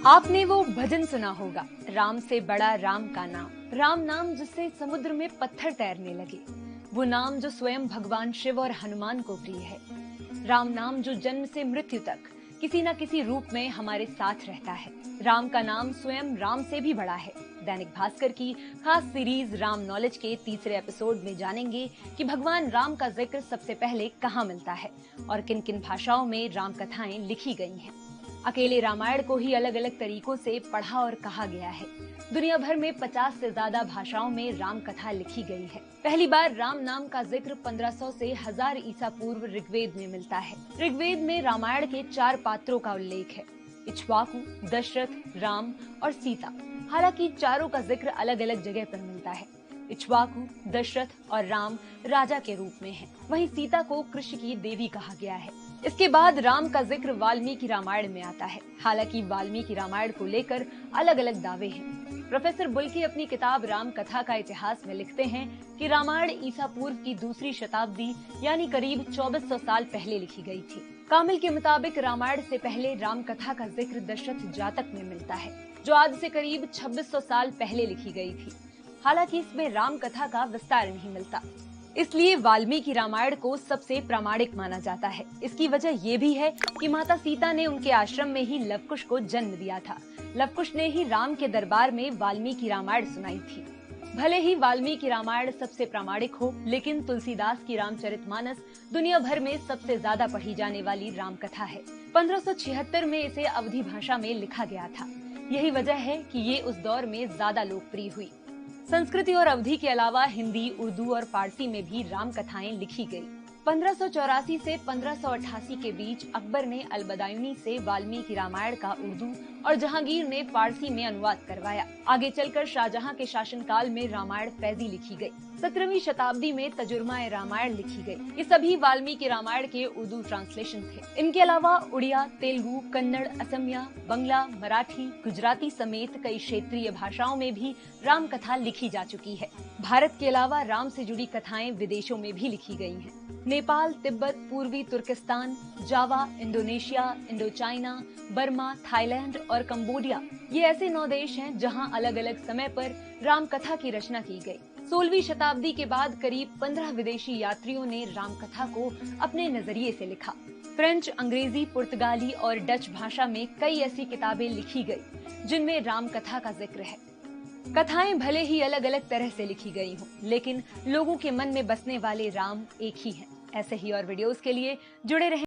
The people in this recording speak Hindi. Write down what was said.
आपने वो भजन सुना होगा, राम से बड़ा राम का नाम। राम नाम जिससे समुद्र में पत्थर तैरने लगे, वो नाम जो स्वयं भगवान शिव और हनुमान को प्रिय है। राम नाम जो जन्म से मृत्यु तक किसी न किसी रूप में हमारे साथ रहता है। राम का नाम स्वयं राम से भी बड़ा है। दैनिक भास्कर की खास सीरीज राम नॉलेज के तीसरे एपिसोड में जानेंगे कि भगवान राम का जिक्र सबसे पहले कहाँ मिलता है और किन किन भाषाओं में राम कथाएं लिखी गई हैं। अकेले रामायण को ही अलग अलग तरीकों से पढ़ा और कहा गया है। दुनिया भर में 50 से ज्यादा भाषाओं में राम कथा लिखी गई है। पहली बार राम नाम का जिक्र 1500 से 1000 ईसा पूर्व ऋग्वेद में मिलता है। ऋग्वेद में रामायण के 4 पात्रों का उल्लेख है, इक्ष्वाकु, दशरथ, राम और सीता। हालांकि चारों का जिक्र अलग अलग जगह पर मिलता है। इक्ष्वाकु, दशरथ और राम राजा के रूप में हैं। वहीं सीता को कृषि की देवी कहा गया है। इसके बाद राम का जिक्र वाल्मीकि रामायण में आता है। हालांकि वाल्मीकि रामायण को लेकर अलग अलग दावे हैं। प्रोफेसर बुल्की अपनी किताब राम कथा का इतिहास में लिखते हैं कि रामायण ईसा पूर्व की दूसरी शताब्दी यानी करीब 2400 साल पहले लिखी गई थी। कामिल के मुताबिक रामायण से पहले राम कथा का जिक्र दशरथ जातक में मिलता है, जो आज से करीब 2600 साल पहले लिखी गई थी। हालांकि इसमें राम कथा का विस्तार नहीं मिलता, इसलिए वाल्मीकि रामायण को सबसे प्रामाणिक माना जाता है। इसकी वजह ये भी है कि माता सीता ने उनके आश्रम में ही लवकुश को जन्म दिया था। लवकुश ने ही राम के दरबार में वाल्मीकि रामायण सुनाई थी। भले ही वाल्मीकि रामायण सबसे प्रामाणिक हो, लेकिन तुलसीदास की रामचरितमानस दुनिया भर में सबसे ज्यादा पढ़ी जाने वाली राम कथा है। 1576 में इसे अवधी भाषा में लिखा गया था। यही वजह है कि ये उस दौर में ज्यादा लोकप्रिय हुई। संस्कृति और अवधी के अलावा हिंदी, उर्दू और फारसी में भी राम कथाएं लिखी गई। 1584 से 1588 के बीच अकबर ने अलबदायुनी से वाल्मीकि रामायण का उर्दू और जहांगीर ने फारसी में अनुवाद करवाया। आगे चलकर शाहजहां के शासनकाल में रामायण फैजी लिखी गई। 17वीं शताब्दी में तजुर्मा-ए रामायण लिखी गई। ये सभी वाल्मीकि रामायण के उर्दू ट्रांसलेशन थे। इनके अलावा उड़िया, तेलुगु, कन्नड़, असमिया, बंगला, मराठी, गुजराती समेत कई क्षेत्रीय भाषाओं में भी राम कथा लिखी जा चुकी है। भारत के अलावा राम से जुड़ी कथाएं विदेशों में भी लिखी गई हैं। नेपाल, तिब्बत, पूर्वी Turkistan, Java, Indonesia, Indo China, Burma, Thailand और कंबोडिया, ये ऐसे 9 देश हैं जहां अलग अलग समय पर राम कथा की रचना की गई। 16वीं शताब्दी के बाद करीब 15 विदेशी यात्रियों ने राम कथा को अपने नजरिए से लिखा। फ्रेंच, अंग्रेजी, पुर्तगाली और डच भाषा में कई ऐसी किताबें लिखी गई जिनमें राम कथा का जिक्र है। कथाएं भले ही अलग अलग तरह से लिखी गई हों, लेकिन लोगों के मन में बसने वाले राम एक ही हैं। ऐसे ही और वीडियोस के लिए जुड़े रहें।